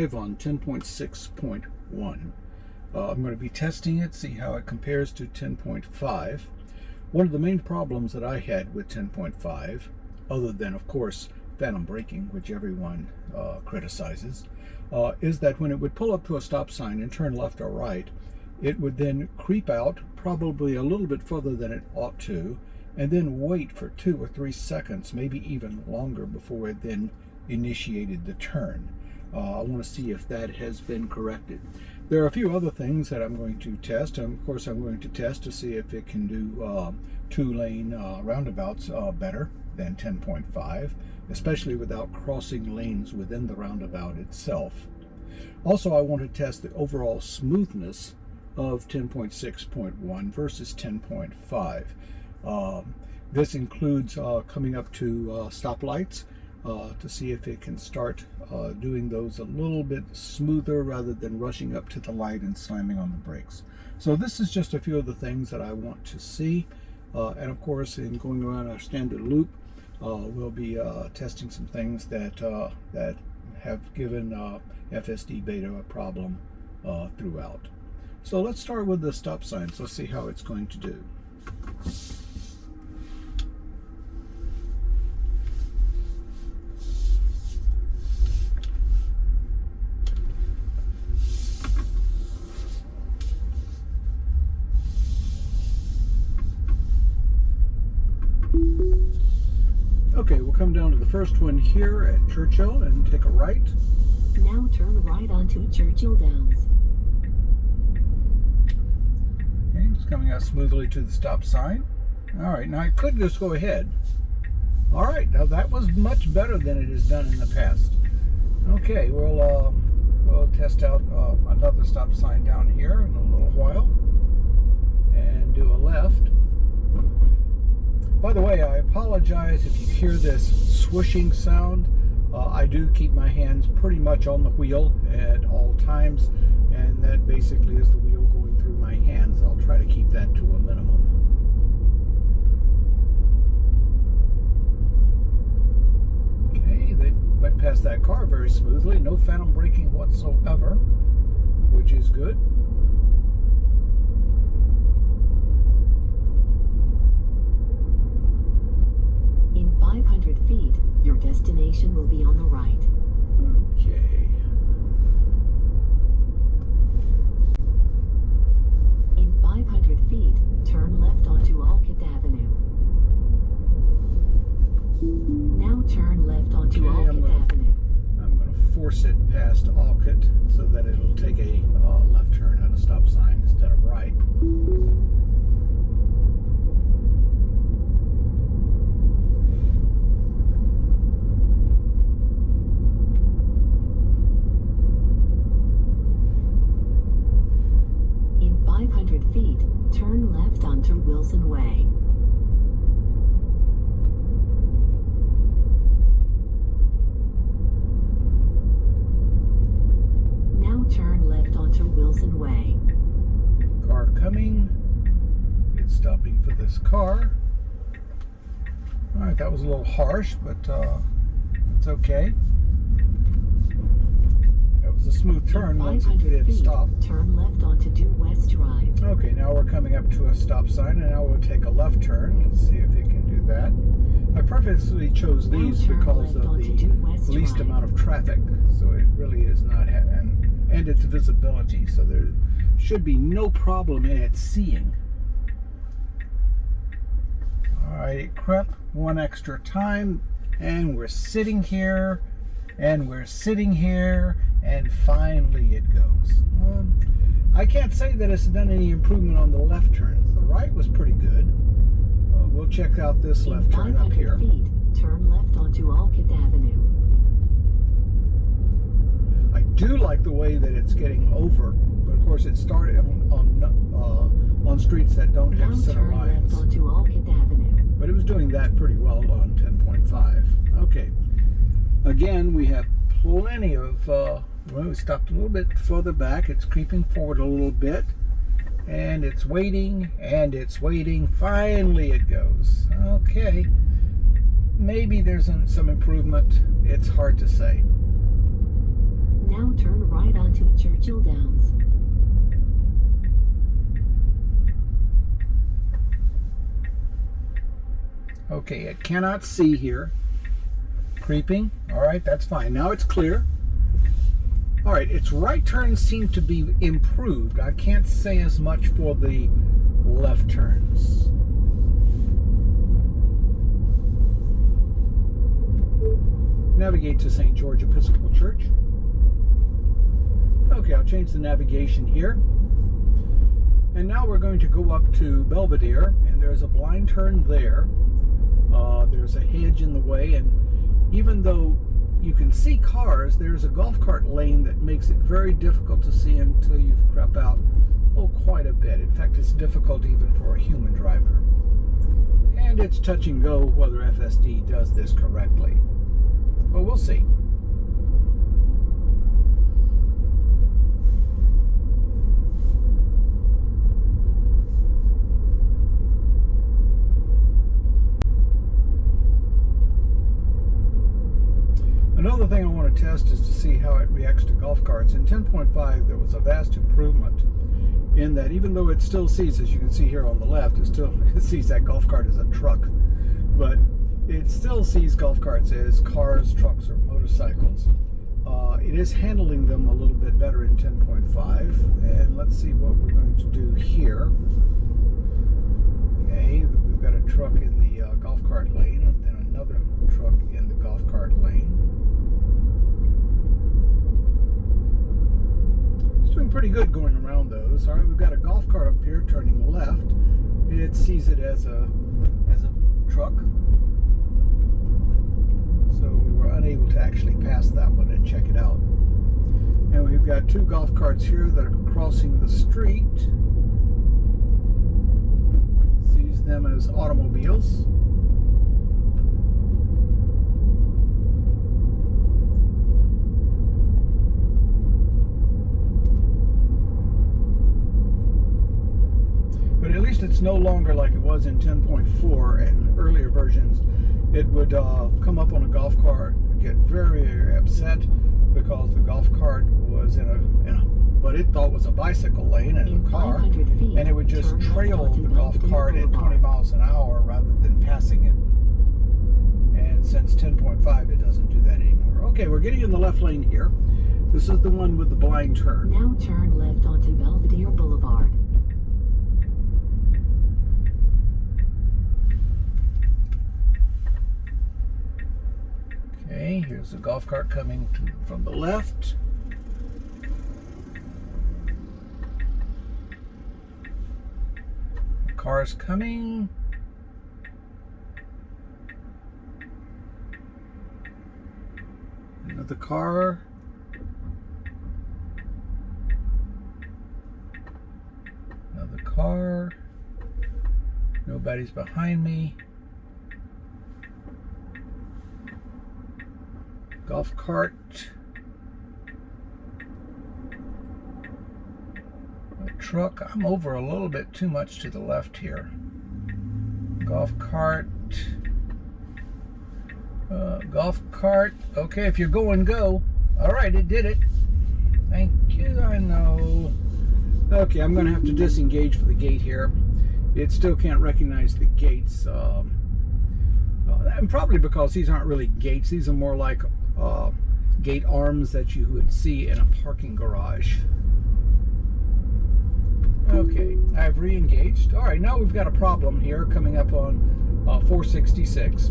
On 10.6.1. I'm going to be testing it, see how it compares to 10.5. One of the main problems that I had with 10.5, other than of course phantom braking, which everyone criticizes, is that when it would pull up to a stop sign and turn left or right, it would then creep out probably a little bit further than it ought to, and then wait for 2 or 3 seconds, maybe even longer, before it then initiated the turn. I want to see if that has been corrected. There are a few other things that I'm going to test. Of course, I'm going to test to see if it can do 2-lane roundabouts better than 10.5, especially without crossing lanes within the roundabout itself. Also, I want to test the overall smoothness of 10.6.1 versus 10.5. This includes coming up to stoplights, to see if it can start doing those a little bit smoother rather than rushing up to the light and slamming on the brakes. So this is just a few of the things that I want to see. And of course, in going around our standard loop, we'll be testing some things that that have given FSD Beta a problem throughout. So let's start with the stop signs. Let's see how it's going to do. Okay, we'll come down to the first one here at Churchill and take a right. Now turn right onto Churchill Downs. Okay, it's coming out smoothly to the stop sign. All right, now I could just go ahead. All right, now that was much better than it has done in the past. Okay, we'll test out another stop sign down here in a little while and do a left. By the way, I apologize if you hear this swooshing sound. I do keep my hands pretty much on the wheel at all times, and that basically is the wheel going through my hands. I'll try to keep that to a minimum. Okay, they went past that car very smoothly. No phantom braking whatsoever, which is good. In 500 feet, your destination will be on the right. Okay. In 500 feet, turn left onto Alcott Avenue. Now turn left onto Alcott Avenue. I'm going to force it past Alcott so that it'll take a left turn at a stop sign instead of right. In 500 feet, turn left onto Wilson Way. Now turn left onto Wilson Way. Car coming. It's stopping for this car. All right, that was a little harsh, but it's okay. That was a smooth turn once it did stop. Turn left onto Due West Drive. Okay, now we're coming up to a stop sign, and now we'll take a left turn. Let's see if it can do that. I purposely chose these because of the least amount of traffic, so it really is not and its visibility, so there should be no problem in it seeing. All right, it crept one extra time, and we're sitting here, and we're sitting here, and finally it goes. I can't say that it's done any improvement on the left turns. The right was pretty good. We'll check out this left turn up here. Feet, turn left onto Alcott Avenue. I do like the way that it's getting over, but of course it started on streets that don't have center lines. Left onto Alcott Avenue. But it was doing that pretty well on 10.5. Okay. Again, we have plenty of, well, we stopped a little bit further back. It's creeping forward a little bit. And it's waiting, and it's waiting. Finally it goes. Okay. Maybe there's some improvement. It's hard to say. Now Now turn right onto Churchill Downs. Okay, it cannot see here. Creeping. All right, that's fine. Now it's clear. All right, its right turns seem to be improved. I can't say as much for the left turns. Navigate to St. George Episcopal Church. Okay, I'll change the navigation here. And now we're going to go up to Belvedere, and there's a blind turn there. There's a hedge in the way, and even though you can see cars, there's a golf cart lane that makes it very difficult to see until you've crept out, quite a bit. In fact, it's difficult even for a human driver. And it's touch and go whether FSD does this correctly. But we'll see. Another thing I want to test is to see how it reacts to golf carts. In 10.5, there was a vast improvement in that even though it still sees, as you can see here on the left, it sees that golf cart as a truck. But it still sees golf carts as cars, trucks, or motorcycles. It is handling them a little bit better in 10.5. And let's see what we're going to do here. Okay, we've got a truck in the golf cart lane, and then another truck in the golf cart lane. It's doing pretty good going around those. All right, we've got a golf cart up here turning left. It sees it as a truck. So we were unable to actually pass that one and check it out. And we've got two golf carts here that are crossing the street. Sees them as automobiles. But at least it's no longer like it was in 10.4 and earlier versions. It would come up on a golf cart, get very, very upset because the golf cart was in what it thought was a bicycle lane and a car, and it would just trail the golf cart at 20 miles an hour rather than passing it. And since 10.5, it doesn't do that anymore. Okay, we're getting in the left lane here. This is the one with the blind turn. Now turn left onto Belvedere Boulevard. Okay, here's the golf cart coming from the left. The car's coming. Another car. Another car. Nobody's behind me. Golf cart. A truck. I'm over a little bit too much to the left here. Golf cart. Golf cart. Okay, if you're going, go. All right, it did it. Thank you, I know. Okay, I'm going to have to disengage for the gate here. It still can't recognize the gates. And probably because these aren't really gates. These are more like gate arms that you would see in a parking garage. Okay, I've re-engaged. All right, now we've got a problem here coming up on 466.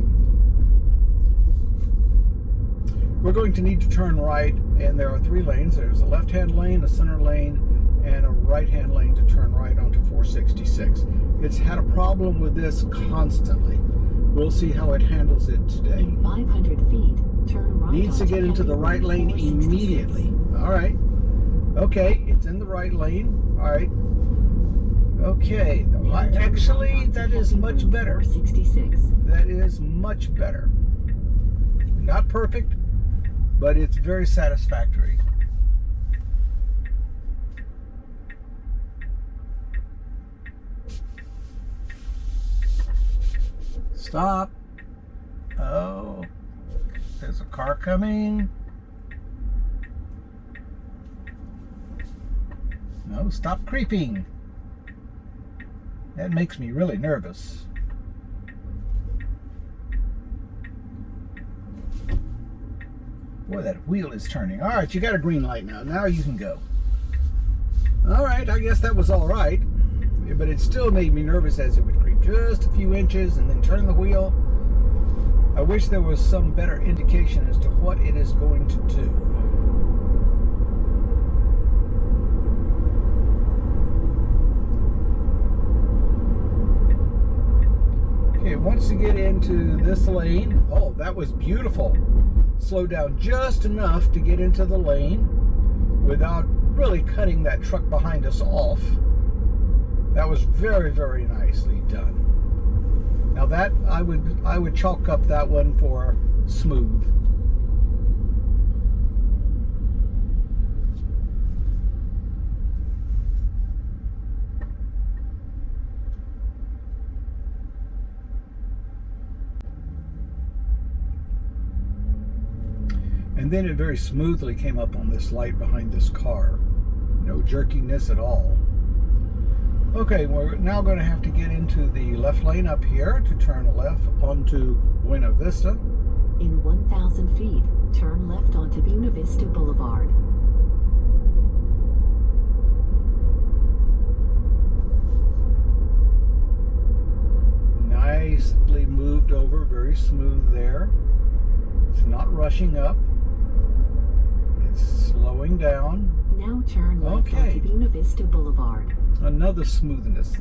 We're going to need to turn right, and there are three lanes. There's a left-hand lane, a center lane, and a right-hand lane to turn right onto 466. It's had a problem with this constantly. We'll see how it handles it today. In 500 feet, turn right. Needs to get into the right lane immediately. All right. Okay, it's in the right lane. All right. Okay. Actually, that is much better. 466. That is much better. Not perfect, but it's very satisfactory. Stop. Oh, there's a car coming. No, stop creeping. That makes me really nervous. Boy, that wheel is turning. All right, you got a green light now. Now you can go. All right, I guess that was all right. But it still made me nervous as it would creep just a few inches and then turn the wheel. I wish there was some better indication as to what it is going to do. Okay, once you get into this lane, oh, that was beautiful. Slow down just enough to get into the lane without really cutting that truck behind us off. That was very, very nicely done. Now that I would chalk up that one for smooth. And then it very smoothly came up on this light behind this car. No jerkiness at all. Okay, we're now going to have to get into the left lane up here to turn left onto Buena Vista. In 1,000 feet, turn left onto Buena Vista Boulevard. Nicely moved over, very smooth there. It's not rushing up. It's slowing down. Now turn left onto Buena Vista Boulevard. Another smoothness.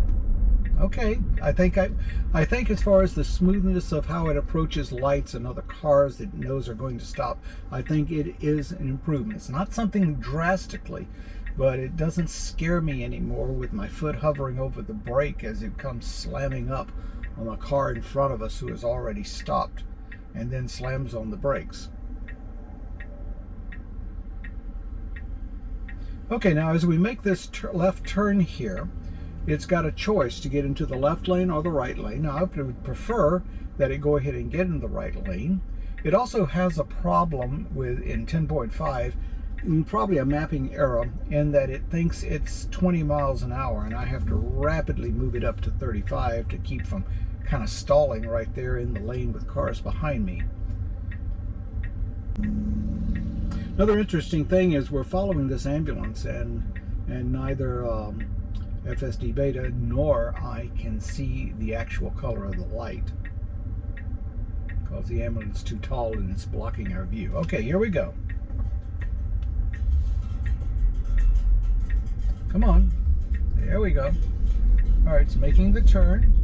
Okay, I think as far as the smoothness of how it approaches lights and other cars that it knows are going to stop, I think it is an improvement. It's not something drastically, but it doesn't scare me anymore with my foot hovering over the brake as it comes slamming up on the car in front of us who has already stopped and then slams on the brakes. Okay, now as we make this left turn here, it's got a choice to get into the left lane or the right lane. Now I would prefer that it go ahead and get in the right lane. It also has a problem with, in 10.5, probably a mapping error in that it thinks it's 20 miles an hour and I have to rapidly move it up to 35 to keep from kind of stalling right there in the lane with cars behind me. Another interesting thing is we're following this ambulance and neither FSD Beta nor I can see the actual color of the light because the ambulance is too tall and it's blocking our view. Okay, here we go. Come on. There we go. All right, it's making the turn.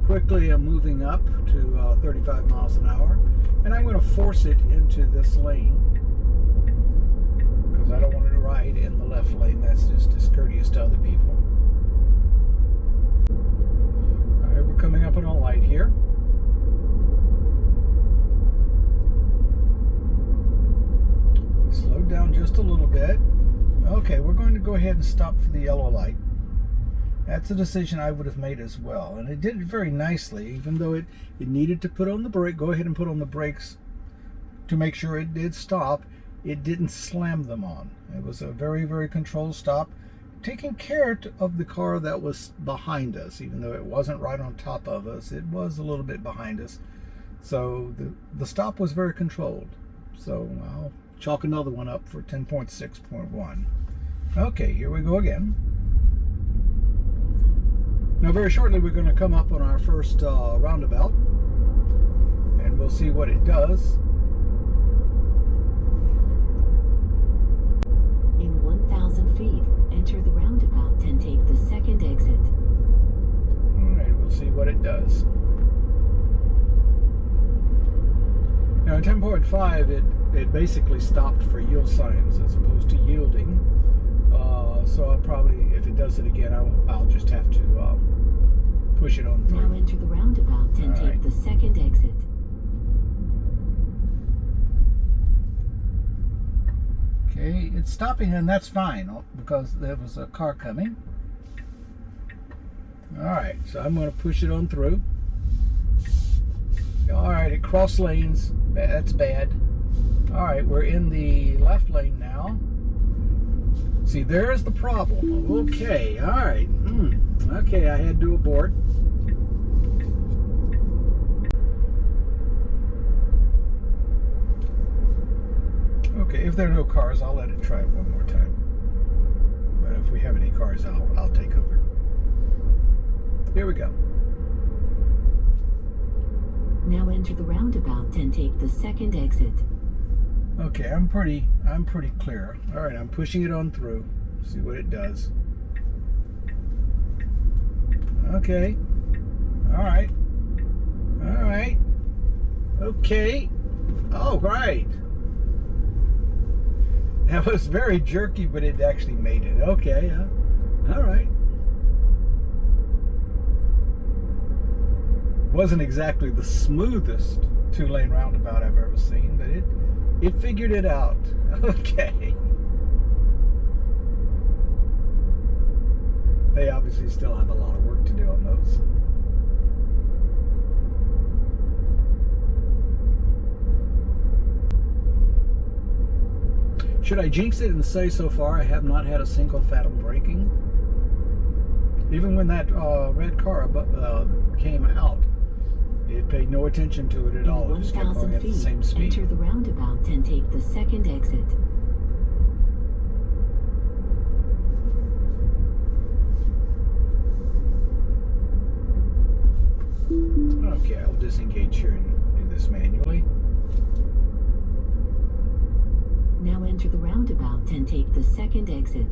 Quickly I'm moving up to 35 miles an hour and I'm going to force it into this lane because I don't want to ride in the left lane. That's just discourteous to other people. Alright, we're coming up on a light here. Slow down just a little bit. Okay, we're going to go ahead and stop for the yellow light. That's a decision I would have made as well. And it did it very nicely, even though it needed to put on the brake. Go ahead and put on the brakes to make sure it did stop. It didn't slam them on. It was a very, very controlled stop, taking care of the car that was behind us. Even though it wasn't right on top of us, it was a little bit behind us. So the stop was very controlled. So I'll chalk another one up for 10.6.1. Okay, here we go again. Now very shortly we're going to come up on our first roundabout and we'll see what it does. In 1,000 feet, enter the roundabout and take the second exit. Alright, we'll see what it does. Now in 10.5 it basically stopped for yield signs as opposed to yielding. So I'll probably, if it does it again, I'll just have to push it on through. Now enter the roundabout and take the second exit. Okay, it's stopping and that's fine because there was a car coming. Alright, so I'm going to push it on through. Alright, it cross lanes. That's bad. All right, we're in the left lane now. See, there's the problem. Okay, all right. Okay, I had to abort. Okay, if there are no cars, I'll let it try it one more time. But if we have any cars, I'll take over. Here we go. Now enter the roundabout and take the second exit. Okay, I'm pretty clear. All right, I'm pushing it on through. See what it does. Okay. All right. All right. Okay. All right. That was very jerky, but it actually made it. Okay. All right. Wasn't exactly the smoothest two-lane roundabout I've ever seen, but it figured it out. Okay. They obviously still have a lot of work to do on those. Should I jinx it and say so far I have not had a single fatal braking? Even when that red car came out, it paid no attention to it at all. It just kept going at the same speed. Enter the roundabout and take the second exit. Okay, I'll disengage here and do this manually. Now enter the roundabout and take the second exit.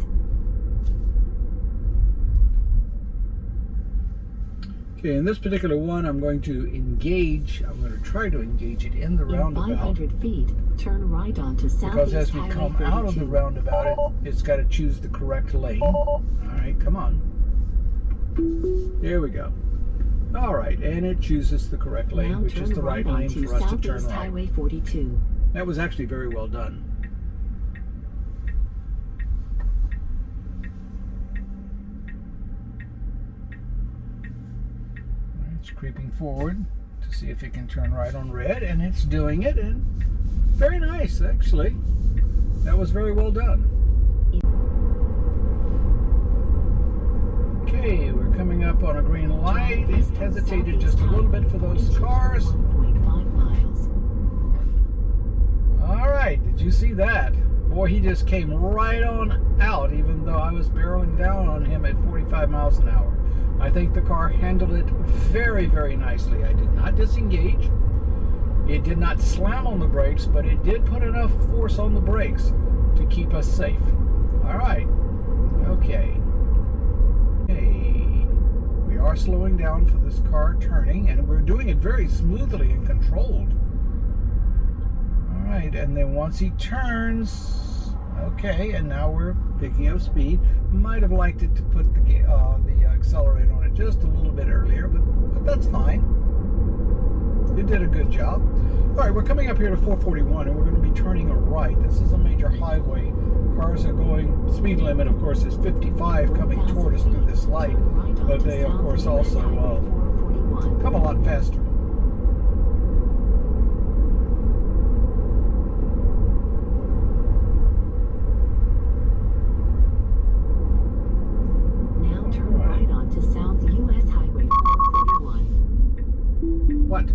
Okay, in this particular one, I'm going to try to engage it in the roundabout. In 500 feet, turn right onto Southeast Because as we come out of the roundabout, it's got to choose the correct lane. All right, come on. There we go. All right, and it chooses the correct lane, which is the right lane for us to turn right. Highway 42. That was actually very well done. It's creeping forward to see if it can turn right on red, and it's doing it, and very nice, actually. That was very well done. Okay, we're coming up on a green light. It hesitated just a little bit for those cars. 1.5 miles. All right, did you see that? Boy, he just came right on out, even though I was barreling down on him at 45 miles an hour. I think the car handled it very, very nicely. I did not disengage. It did not slam on the brakes, but it did put enough force on the brakes to keep us safe. All right. Okay. Hey, we are slowing down for this car turning, and we're doing it very smoothly and controlled. All right, and then once he turns, okay, and now we're picking up speed. Might have liked it to put the accelerator on it just a little bit earlier, but that's fine. It did a good job. All right, we're coming up here to 441, and we're going to be turning a right. This is a major highway. Cars are going, speed limit, of course, is 55 coming toward us through this light, but they, of course, also come a lot faster. Now turn right onto South US Highway 441. What?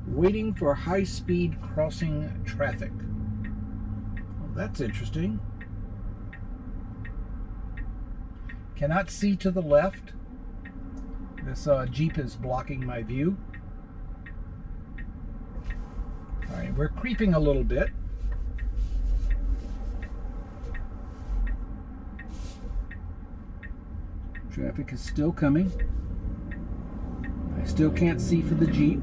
Waiting for high-speed crossing traffic. Well, that's interesting. Cannot see to the left. This Jeep is blocking my view. All right, we're creeping a little bit. Traffic is still coming. I still can't see for the Jeep.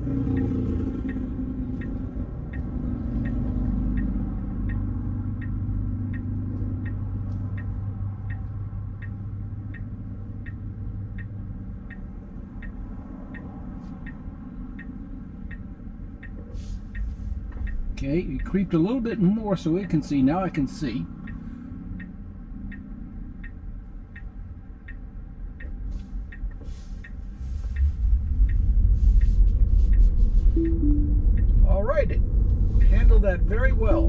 Okay, it creeped a little bit more so it can see. Now I can see. all right. It handled that very well.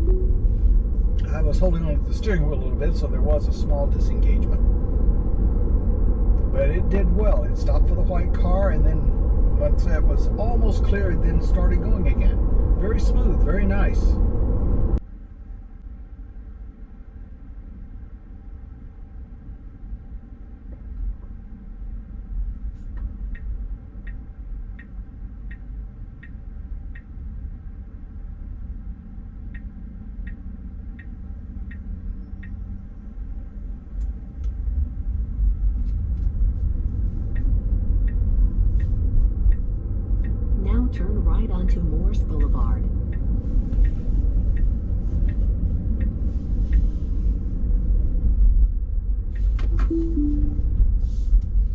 I was holding on to the steering wheel a little bit, so there was a small disengagement. But it did well. It stopped for the white car, and then once that was almost clear, it then started going again. Very smooth, very nice. Now turn right onto Morse Boulevard.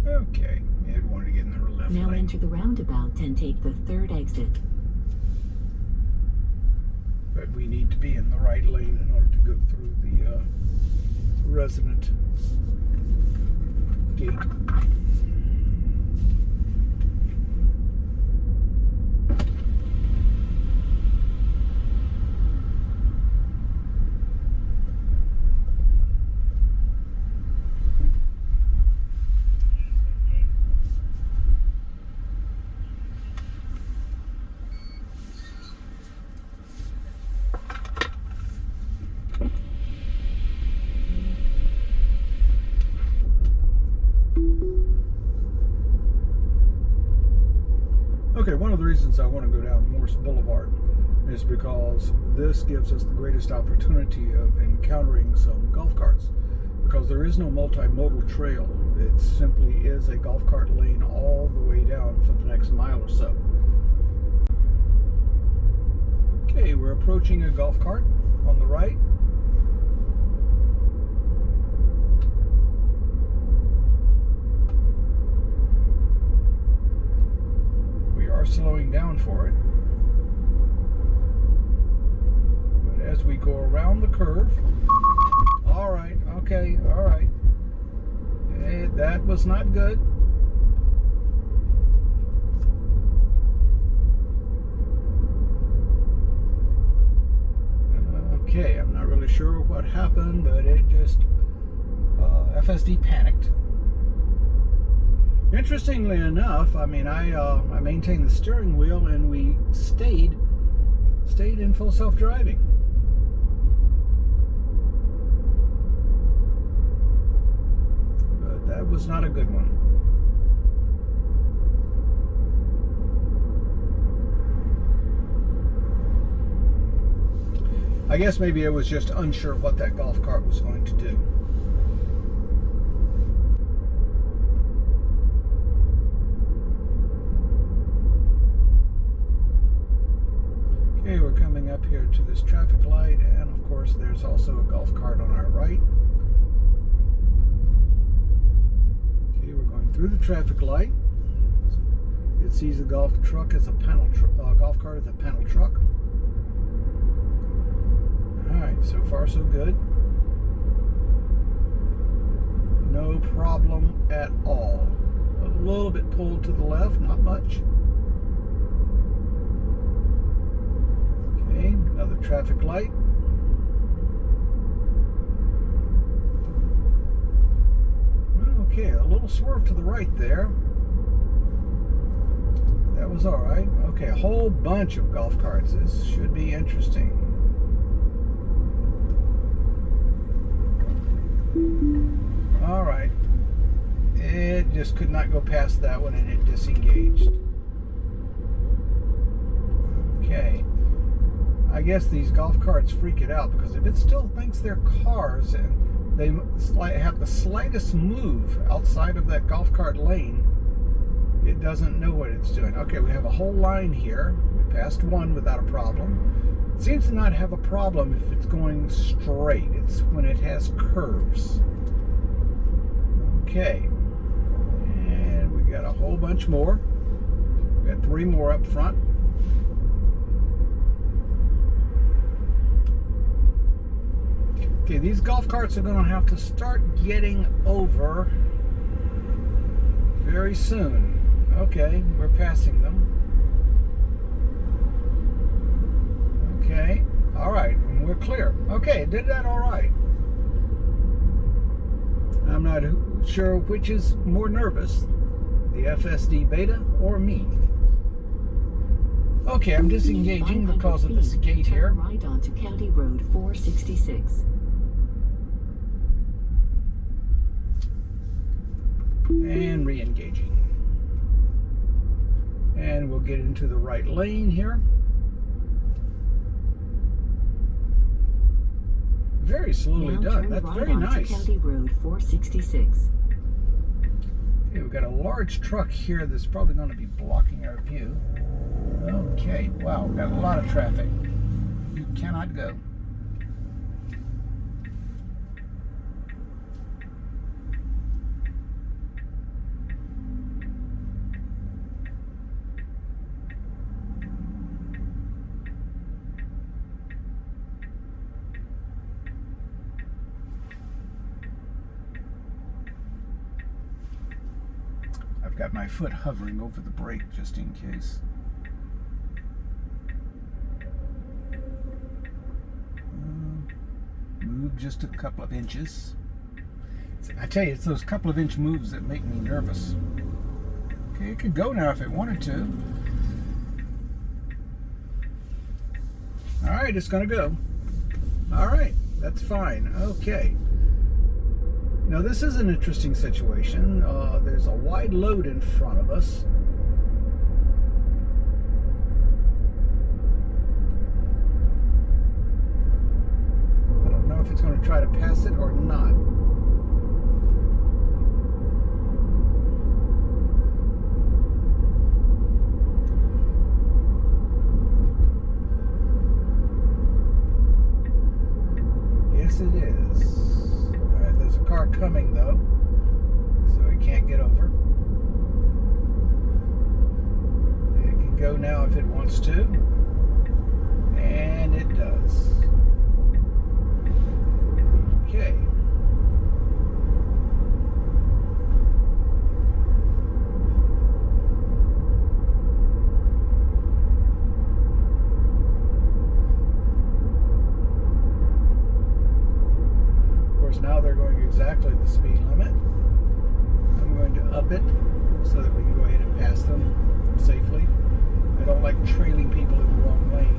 Okay, it wanted to get in the left Now lane. enter the roundabout and take the third exit. But we need to be in the right lane in order to go through the resident gate. Okay, one of the reasons I want to go down Morse Boulevard is because this gives us the greatest opportunity of encountering some golf carts, because there is no multimodal trail. It simply is a golf cart lane all the way down for the next mile or so. Okay, we're approaching a golf cart on the right. Are slowing down for it, but as we go around the curve, all right, okay, all right, that was not good. Okay, I'm not really sure what happened, but it just FSD panicked. Interestingly enough, I mean, I maintained the steering wheel, and we stayed in full self-driving. But that was not a good one. I guess maybe I was just unsure what that golf cart was going to do. Okay, we're coming up here to this traffic light, and of course there's also a golf cart on our right. Okay, we're going through the traffic light. It sees the golf cart as a panel truck. Alright, so far so good. No problem at all. A little bit pulled to the left, not much. Okay, another traffic light. Okay, a little swerve to the right there. That was all right. Okay, a whole bunch of golf carts. This should be interesting. All right. It just could not go past that one, and it disengaged. Okay. I guess these golf carts freak it out, because if it still thinks they're cars and they have the slightest move outside of that golf cart lane, it doesn't know what it's doing. Okay, we have a whole line here. We passed one without a problem. It seems to not have a problem if it's going straight. It's when it has curves. Okay. And we got a whole bunch more. We got 3 more up front. Okay, these golf carts are going to have to start getting over very soon. Okay, we're passing them. Okay. All right. We're clear. Okay, did that all right. I'm not sure which is more nervous, the FSD Beta or me. Okay, I'm disengaging because of this gate here. Turn right onto County Road 466. And re-engaging. And we'll get into the right lane here. Very slowly now done. Turn That's right very onto nice. County Road 466. Okay, we've got a large truck here that's probably going to be blocking our view. Okay, wow, we've got a lot of traffic. You cannot go. I've got my foot hovering over the brake just in case. Move just a couple of inches. I tell you, it's those couple of inch moves that make me nervous. Okay, it could go now if it wanted to. All right, it's gonna go. All right, that's fine. Okay. Now this is an interesting situation. There's a wide load in front of us. I don't know if it's going to try to pass it or not. Yes, it is. There's a car coming though, so it can't get over. It can go now if it wants to, and it does. Okay. Now they're going exactly the speed limit. I'm going to up it so that we can go ahead and pass them safely. I don't like trailing people in the wrong lane.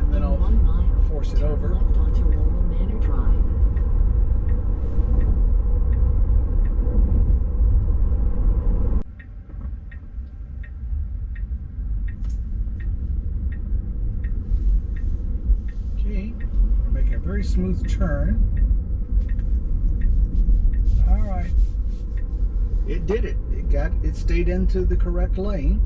And then I'll force it over. Left onto Laurel Manor Drive. We're making a very smooth turn. All right. It did it. It stayed into the correct lane.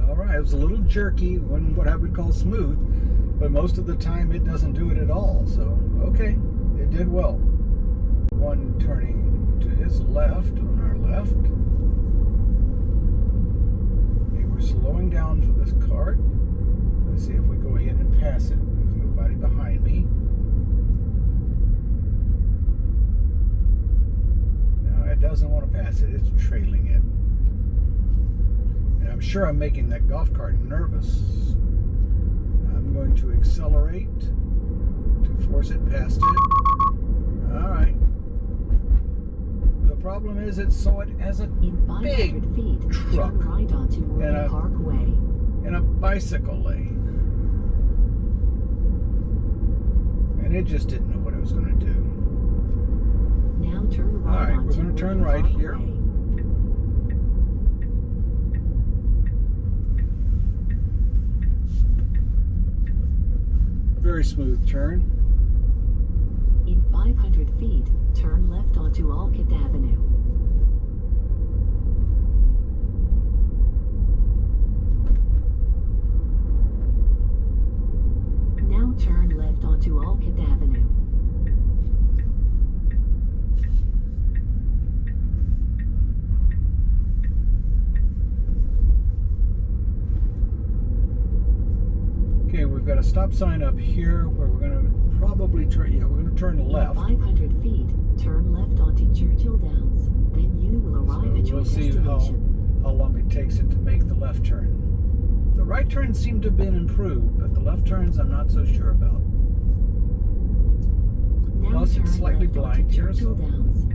All right. It was a little jerky, wasn't what I would call smooth, but most of the time it doesn't do it at all. So, okay. It did well. One turning to his left, on our left. Okay, we're slowing down for this cart. Let's see if we go ahead and pass it. There's nobody behind me. No, it doesn't want to pass it. It's trailing it. And I'm sure I'm making that golf cart nervous. I'm going to accelerate to force it past it. All right. The problem is it saw it as a In 500 big feet, truck turn right onto Morgan Parkway. in a bicycle lane. And it just didn't know what it was going to do. Now turn right All right, onto we're going to turn Morgan right here. Parkway. Very smooth turn. In 500 feet, turn left onto Alcott Avenue. Now turn left onto Alcott Avenue. Okay, we've got a stop sign up here where we're going to probably turn, yeah, we're going to turn left. 500 feet, turn left onto Churchill Downs. Then you will arrive at your We'll see destination. how long it takes it to make the left turn. The right turns seem to have been improved, but the left turns I'm not so sure about. Now Plus turn it's slightly left onto blind here, Churchill so Downs.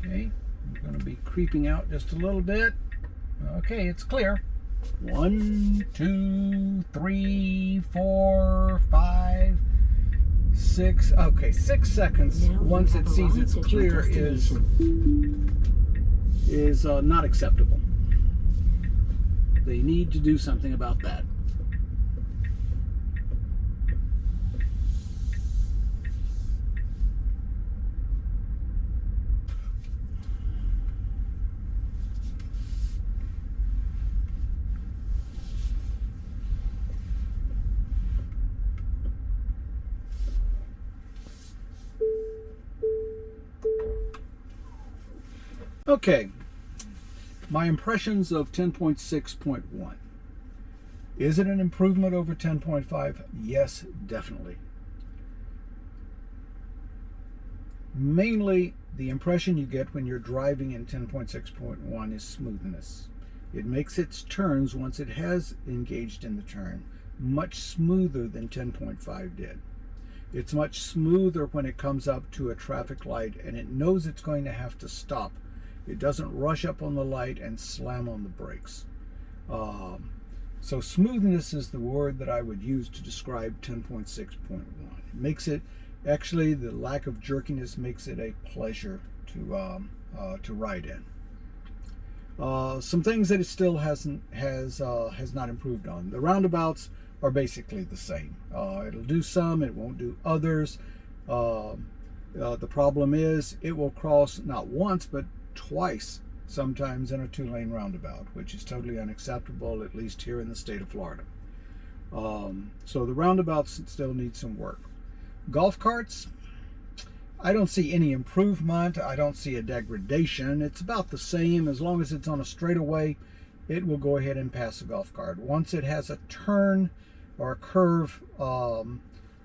okay, I'm going to be creeping out just a little bit. Okay, it's clear. 1, 2, 3, 4, 5, 6. Okay, 6 seconds Now you once have it sees arrived it's at your clear is destination. not acceptable. They need to do something about that. Okay, my impressions of 10.6.1. Is it an improvement over 10.5? Yes, definitely. Mainly, the impression you get when you're driving in 10.6.1 is smoothness. It makes its turns, once it has engaged in the turn, much smoother than 10.5 did. It's much smoother when it comes up to a traffic light and it knows it's going to have to stop. It doesn't rush up on the light and slam on the brakes. So smoothness is the word that I would use to describe 10.6.1. It makes it, actually the lack of jerkiness makes it a pleasure to ride in. Some things that it still has not improved on. The roundabouts are basically the same. It'll do some, it won't do others. The problem is it will cross not once but twice sometimes in a 2-lane roundabout, which is totally unacceptable, at least here in the state of Florida. So the roundabouts still need some work. Golf carts, I don't see any improvement. I don't see a degradation. It's about the same. As long as it's on a straightaway, it will go ahead and pass a golf cart. Once it has a turn or a curve, or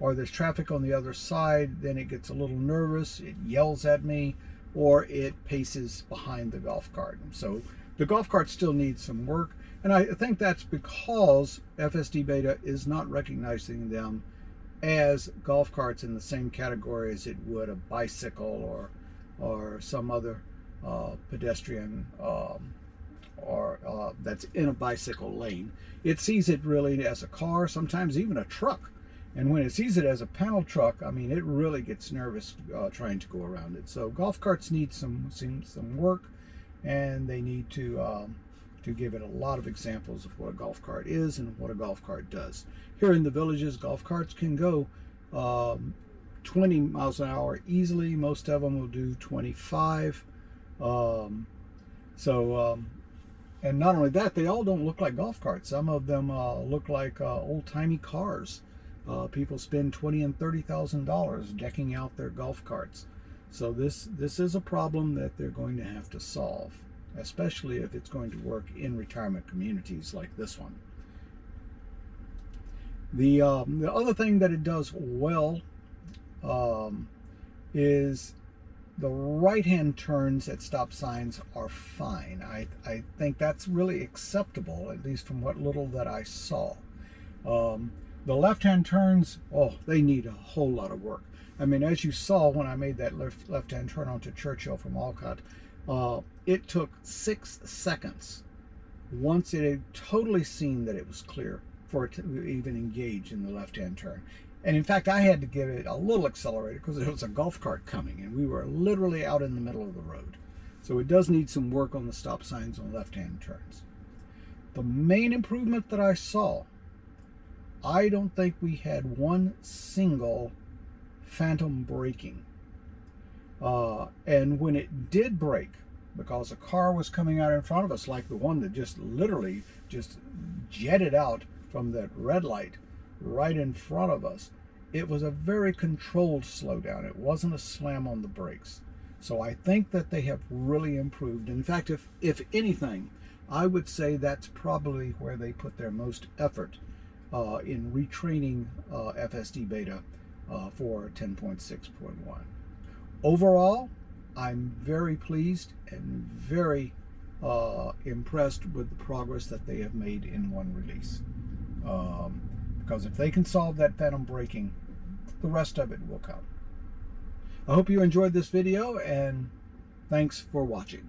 there's traffic on the other side, then it gets a little nervous, it yells at me, or it paces behind the golf cart. So the golf cart still needs some work, and I think that's because FSD Beta is not recognizing them as golf carts in the same category as it would a bicycle or some other pedestrian that's in a bicycle lane. It sees it really as a car, sometimes even a truck. And when it sees it as a panel truck, I mean, it really gets nervous trying to go around it. So golf carts need some work, and they need to give it a lot of examples of what a golf cart is and what a golf cart does. Here in the villages, golf carts can go 20 miles an hour easily. Most of them will do 25. And not only that, they all don't look like golf carts. Some of them look like old-timey cars. People spend $20,000 and $30,000 decking out their golf carts. So this is a problem that they're going to have to solve, especially if it's going to work in retirement communities like this one. The other thing that it does well is the right-hand turns at stop signs are fine. I think that's really acceptable, at least from what little that I saw. The left-hand turns, oh, they need a whole lot of work. I mean, as you saw when I made that left-hand turn onto Churchill from Alcott, it took 6 seconds once it had totally seen that it was clear for it to even engage in the left-hand turn. And in fact, I had to give it a little accelerator because there was a golf cart coming and we were literally out in the middle of the road. So it does need some work on the stop signs on left-hand turns. The main improvement that I saw, I don't think we had one single phantom braking. And when it did brake, because a car was coming out in front of us, like the one that just literally just jetted out from that red light right in front of us, it was a very controlled slowdown. It wasn't a slam on the brakes. So I think that they have really improved. And in fact, if anything, I would say that's probably where they put their most effort in retraining FSD Beta for 10.6.1. Overall, I'm very pleased and very impressed with the progress that they have made in one release. Because if they can solve that phantom braking, the rest of it will come. I hope you enjoyed this video, and thanks for watching.